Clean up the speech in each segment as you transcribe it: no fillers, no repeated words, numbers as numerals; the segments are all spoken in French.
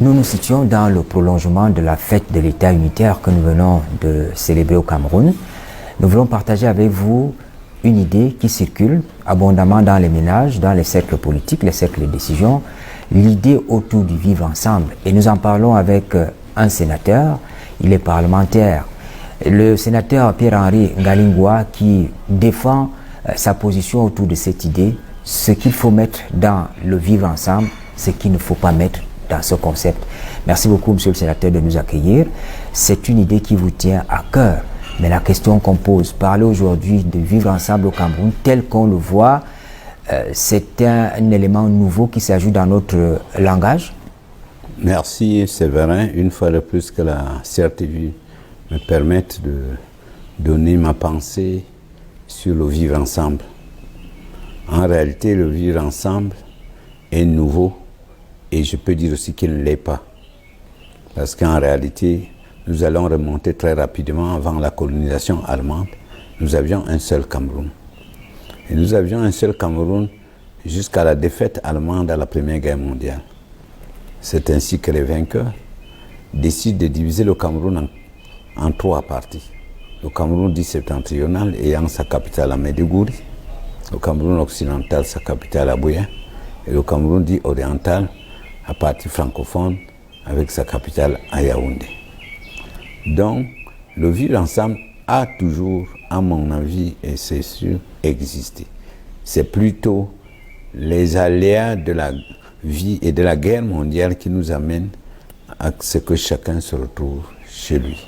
Nous nous situons dans le prolongement de la fête de l'État unitaire que nous venons de célébrer au Cameroun. Nous voulons partager avec vous une idée qui circule abondamment dans les ménages, dans les cercles politiques, les cercles de décision, l'idée autour du vivre ensemble. Et nous en parlons avec un sénateur, il est parlementaire, le sénateur Pierre-Henri Ngalingua, qui défend sa position autour de cette idée, ce qu'il faut mettre dans le vivre ensemble, ce qu'il ne faut pas mettre dans ce concept. Merci beaucoup, monsieur le sénateur, de nous accueillir. C'est une idée qui vous tient à cœur. Mais la question qu'on pose, parler aujourd'hui de vivre ensemble au Cameroun tel qu'on le voit, c'est un élément nouveau qui s'ajoute dans notre langage. Merci Séverin, une fois de plus que la CRTV me permette de donner ma pensée sur le vivre ensemble. En réalité, le vivre ensemble est nouveau et je peux dire aussi qu'il ne l'est pas. Parce qu'en réalité, nous allons remonter très rapidement avant la colonisation allemande. Nous avions un seul Cameroun. Et nous avions un seul Cameroun jusqu'à la défaite allemande à la Première Guerre mondiale. C'est ainsi que les vainqueurs décident de diviser le Cameroun en trois parties. Le Cameroun dit septentrional ayant sa capitale à Maiduguri, le Cameroun occidental sa capitale à Buea, et le Cameroun dit oriental à partie francophone avec sa capitale à Yaoundé. Donc, le vivre ensemble a toujours, à mon avis, et c'est sûr, existé. C'est plutôt les aléas de la vie et de la guerre mondiale qui nous amènent à ce que chacun se retrouve chez lui.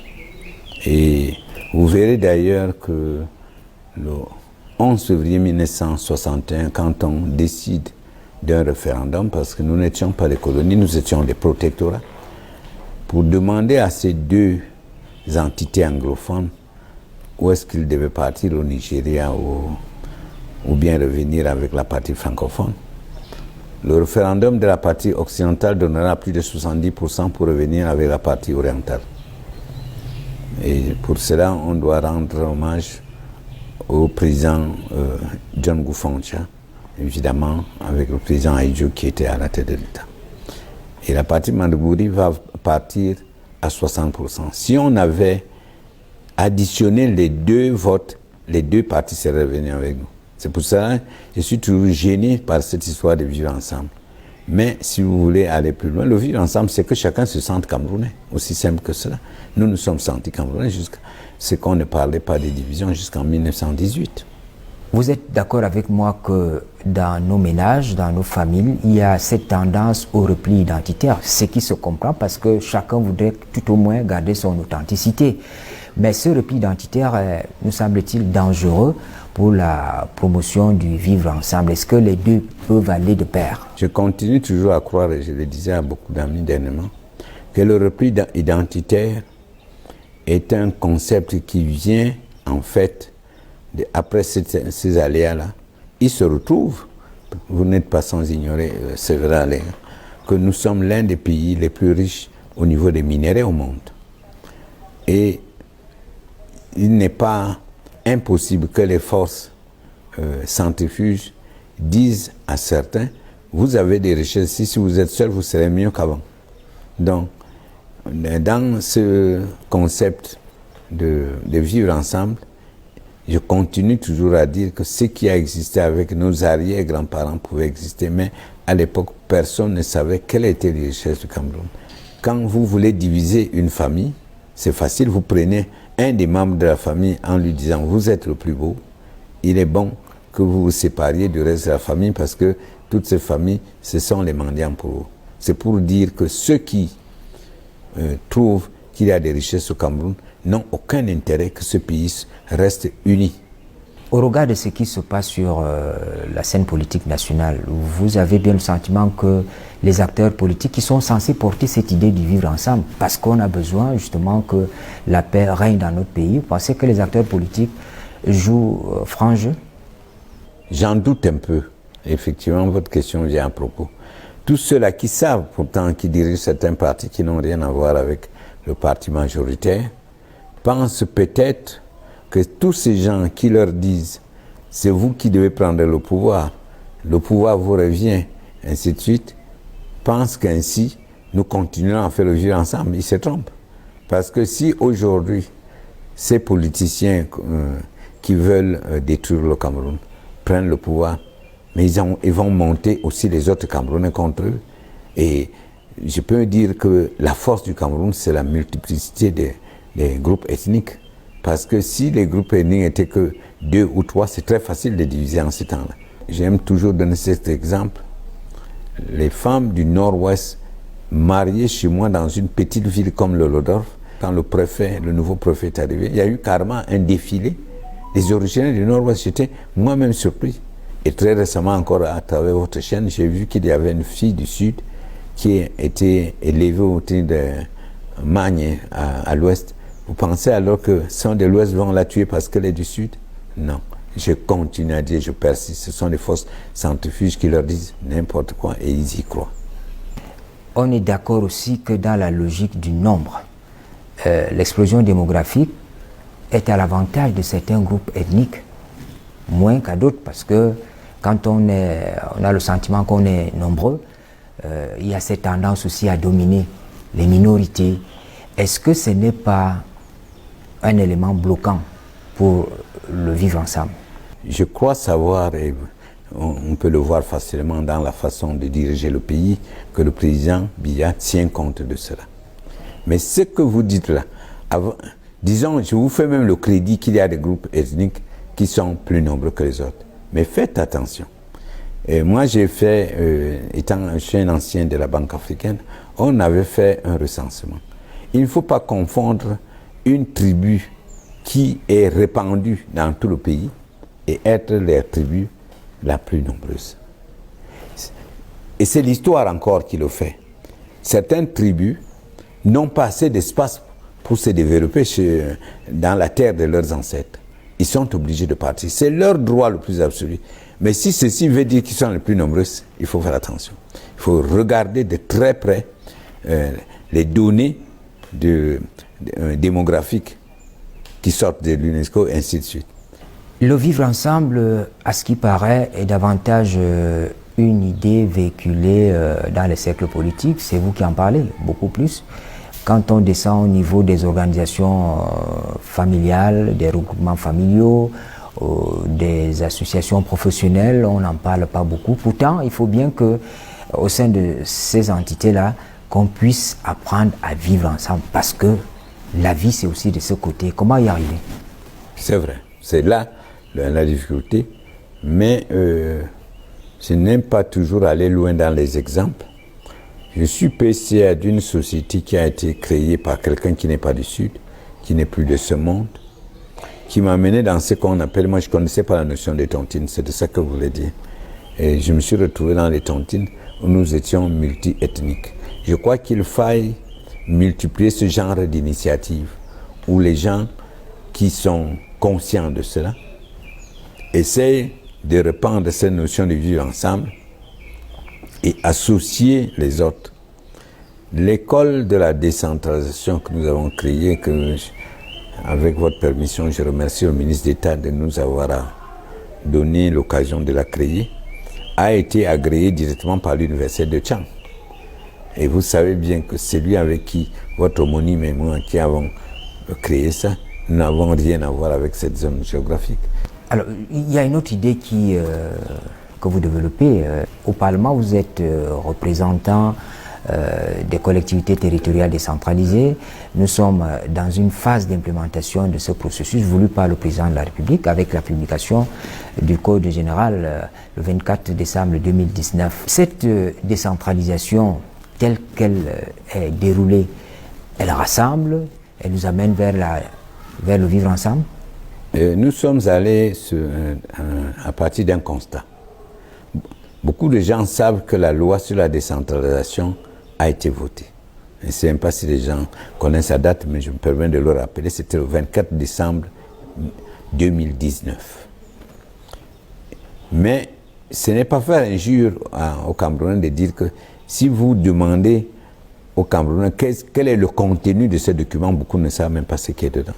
Et vous verrez d'ailleurs que le 11 février 1961, quand on décide d'un référendum, parce que nous n'étions pas des colonies, nous étions des protectorats, pour demander à ces deux entités anglophones où est-ce qu'ils devaient partir, au Nigeria ou bien revenir avec la partie francophone. Le référendum de la partie occidentale donnera plus de 70% pour revenir avec la partie orientale. Et pour cela, on doit rendre hommage au président John Goufoncha, évidemment, avec le président Aïdjo qui était à la tête de l'État. Et la partie Maiduguri va partir à 60%. Si on avait additionné les deux votes, les deux partis seraient revenus avec nous. C'est pour ça que je suis toujours gêné par cette histoire de vivre ensemble. Mais si vous voulez aller plus loin, le vivre ensemble, c'est que chacun se sente camerounais. Aussi simple que cela. Nous nous sommes sentis camerounais jusqu'à ce qu'on ne parlait pas de division jusqu'en 1918. Vous êtes d'accord avec moi que dans nos ménages, dans nos familles, il y a cette tendance au repli identitaire, ce qui se comprend parce que chacun voudrait tout au moins garder son authenticité. Mais ce repli identitaire est, nous semble-t-il, dangereux pour la promotion du vivre ensemble. Est-ce que les deux peuvent aller de pair? Je continue toujours à croire, et je le disais à beaucoup d'amis dernièrement, que le repli identitaire est un concept qui vient en fait après ces aléas-là. Il se retrouve, vous n'êtes pas sans ignorer, c'est vrai, que nous sommes l'un des pays les plus riches au niveau des minéraux au monde. Et il n'est pas impossible que les forces centrifuges disent à certains, vous avez des richesses ici, si vous êtes seul, vous serez mieux qu'avant. Donc, dans ce concept de vivre ensemble, je continue toujours à dire que ce qui a existé avec nos arrière-grands-parents pouvait exister, mais à l'époque, personne ne savait quelles étaient les richesses du Cameroun. Quand vous voulez diviser une famille, c'est facile, vous prenez un des membres de la famille en lui disant « vous êtes le plus beau », il est bon que vous vous sépariez du reste de la famille parce que toutes ces familles, ce sont les mendiants pour vous. C'est pour dire que ceux qui trouvent qu'il y a des richesses au Cameroun n'ont aucun intérêt que ce pays reste uni. Au regard de ce qui se passe sur la scène politique nationale, vous avez bien le sentiment que les acteurs politiques qui sont censés porter cette idée du vivre ensemble, parce qu'on a besoin justement que la paix règne dans notre pays, vous pensez que les acteurs politiques jouent franc jeu? J'en doute un peu. Effectivement, votre question vient à propos. Tous ceux-là qui savent pourtant, qui dirigent certains partis qui n'ont rien à voir avec le parti majoritaire, pensent peut-être que tous ces gens qui leur disent « c'est vous qui devez prendre le pouvoir vous revient », ainsi de suite, pensent qu'ainsi nous continuons à faire le vivre ensemble, ils se trompent. Parce que si aujourd'hui, ces politiciens qui veulent détruire le Cameroun prennent le pouvoir, mais ils vont monter aussi les autres Camerounais contre eux. Et je peux dire que la force du Cameroun, c'est la multiplicité des groupes ethniques. Parce que si les groupes ethniques n'étaient que 2 ou 3, c'est très facile de diviser en ce temps-là. J'aime toujours donner cet exemple. Les femmes du Nord-Ouest mariées chez moi dans une petite ville comme le Lodorf, quand le nouveau préfet est arrivé, il y a eu carrément un défilé des originaires du Nord-Ouest. J'étais moi-même surpris. Et très récemment encore, à travers votre chaîne, j'ai vu qu'il y avait une fille du Sud qui a été élevée au titre de Magne à l'Ouest. Vous pensez alors que ceux de l'Ouest vont la tuer parce qu'elle est du Sud? Non. Je continue à dire, je persiste. Ce sont les forces centrifuges qui leur disent n'importe quoi et ils y croient. On est d'accord aussi que dans la logique du nombre, l'explosion démographique est à l'avantage de certains groupes ethniques, moins qu'à d'autres, parce que quand on a le sentiment qu'on est nombreux, il y a cette tendance aussi à dominer les minorités. Est-ce que ce n'est pas un élément bloquant pour le vivre ensemble? Je crois savoir, et on peut le voir facilement dans la façon de diriger le pays, que le président Biya tient compte de cela. Mais ce que vous dites là, disons, je vous fais même le crédit qu'il y a des groupes ethniques qui sont plus nombreux que les autres. Mais faites attention. Et moi, j'ai fait, je suis un ancien de la Banque africaine, on avait fait un recensement. Il ne faut pas confondre une tribu qui est répandue dans tout le pays et être la tribu la plus nombreuse. Et c'est l'histoire encore qui le fait. Certaines tribus n'ont pas assez d'espace pour se développer dans la terre de leurs ancêtres. Ils sont obligés de partir. C'est leur droit le plus absolu. Mais si ceci veut dire qu'ils sont les plus nombreux, il faut faire attention. Il faut regarder de très près les données démographiques qui sortent de l'UNESCO et ainsi de suite. Le vivre ensemble, à ce qui paraît, est davantage une idée véhiculée dans les cercles politiques. C'est vous qui en parlez beaucoup plus. Quand on descend au niveau des organisations familiales, des regroupements familiaux, des associations professionnelles, on n'en parle pas beaucoup. Pourtant, il faut bien que, au sein de ces entités-là, qu'on puisse apprendre à vivre ensemble, parce que la vie, c'est aussi de ce côté. Comment y arriver? C'est vrai, c'est là la difficulté, mais je n'aime pas toujours aller loin dans les exemples. Je suis PCA d'une société qui a été créée par quelqu'un qui n'est pas du Sud, qui n'est plus de ce monde, qui m'a mené dans ce qu'on appelle, moi je ne connaissais pas la notion des tontines, c'est de ça que vous voulez dire. Et je me suis retrouvé dans les tontines où nous étions multi-ethniques. Je crois qu'il faille multiplier ce genre d'initiatives où les gens qui sont conscients de cela essayent de répandre cette notion de vivre ensemble et associer les autres. L'école de la décentralisation que nous avons créée, avec votre permission, je remercie le ministre d'État de nous avoir donné l'occasion de la créer, a été agréée directement par l'université de Tchang. Et vous savez bien que c'est lui avec qui votre homonyme et moi qui avons créé ça, nous n'avons rien à voir avec cette zone géographique. Alors, il y a une autre idée que vous développez. Au Parlement, vous êtes représentant des collectivités territoriales décentralisées. Nous sommes dans une phase d'implémentation de ce processus voulu par le président de la République avec la publication du Code général le 24 décembre 2019. Cette décentralisation telle qu'elle est déroulée, elle rassemble, elle nous amène vers le vivre ensemble. Nous sommes allés à partir d'un constat. Beaucoup de gens savent que la loi sur la décentralisation a été votée. Je ne sais même pas si les gens connaissent la date, mais je me permets de le rappeler, c'était le 24 décembre 2019. Mais ce n'est pas faire injure aux Camerounais de dire que si vous demandez aux Camerounais quel est le contenu de ce document, beaucoup ne savent même pas ce qui est dedans.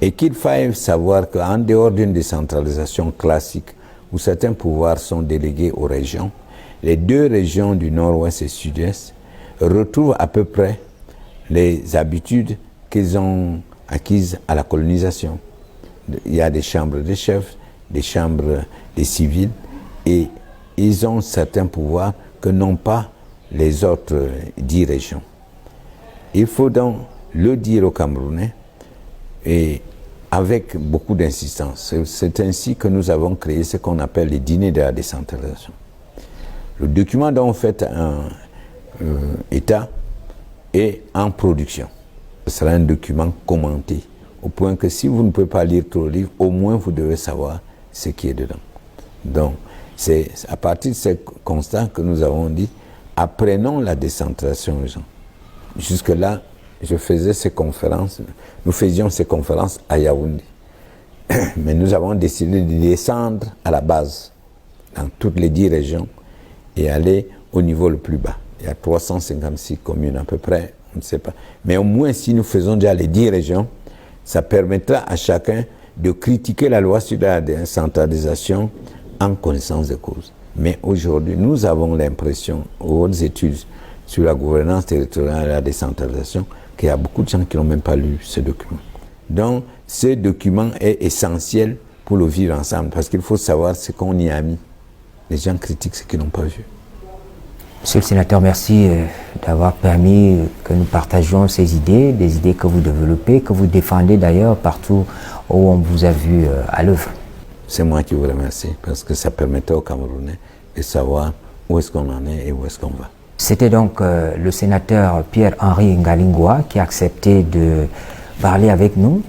Et qu'il faille savoir qu'en dehors d'une décentralisation classique, où certains pouvoirs sont délégués aux régions, les deux régions du Nord-Ouest et Sud-Est retrouvent à peu près les habitudes qu'ils ont acquises à la colonisation. Il y a des chambres des chefs, des chambres des civils, et ils ont certains pouvoirs que n'ont pas les autres 10 régions. Il faut donc le dire aux Camerounais, et avec beaucoup d'insistance. C'est ainsi que nous avons créé ce qu'on appelle les dîners de la décentralisation. Le document dont on fait un État est en production. Ce sera un document commenté, au point que si vous ne pouvez pas lire tout le livre, au moins vous devez savoir ce qui est dedans. Donc, c'est à partir de ce constat que nous avons dit, apprenons la décentralisation aux gens. Jusque-là, je faisais ces conférences, nous faisions ces conférences à Yaoundé. Mais nous avons décidé de descendre à la base, dans toutes les 10 régions, et aller au niveau le plus bas. Il y a 356 communes à peu près, on ne sait pas. Mais au moins, si nous faisons déjà les 10 régions, ça permettra à chacun de critiquer la loi sur la décentralisation en connaissance de cause. Mais aujourd'hui, nous avons l'impression, aux études sur la gouvernance territoriale et la décentralisation, qu'il y a beaucoup de gens qui n'ont même pas lu ce document. Donc, ce document est essentiel pour le vivre ensemble, parce qu'il faut savoir ce qu'on y a mis. Les gens critiquent ce qu'ils n'ont pas vu. Monsieur le sénateur, merci d'avoir permis que nous partagions ces idées, des idées que vous développez, que vous défendez d'ailleurs partout où on vous a vu à l'œuvre. C'est moi qui vous remercie, parce que ça permettait aux Camerounais de savoir où est-ce qu'on en est et où est-ce qu'on va. C'était donc le sénateur Pierre-Henri Ngalingua qui a accepté de parler avec nous,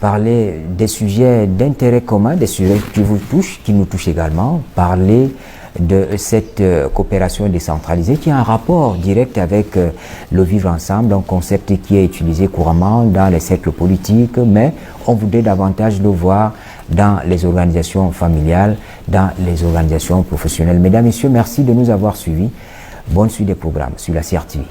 parler des sujets d'intérêt commun, des sujets qui vous touchent, qui nous touchent également, parler de cette coopération décentralisée qui a un rapport direct avec le vivre ensemble, un concept qui est utilisé couramment dans les cercles politiques, mais on voudrait davantage le voir dans les organisations familiales, dans les organisations professionnelles. Mesdames, Messieurs, merci de nous avoir suivis. Bonne suite des programmes sur la CRTV.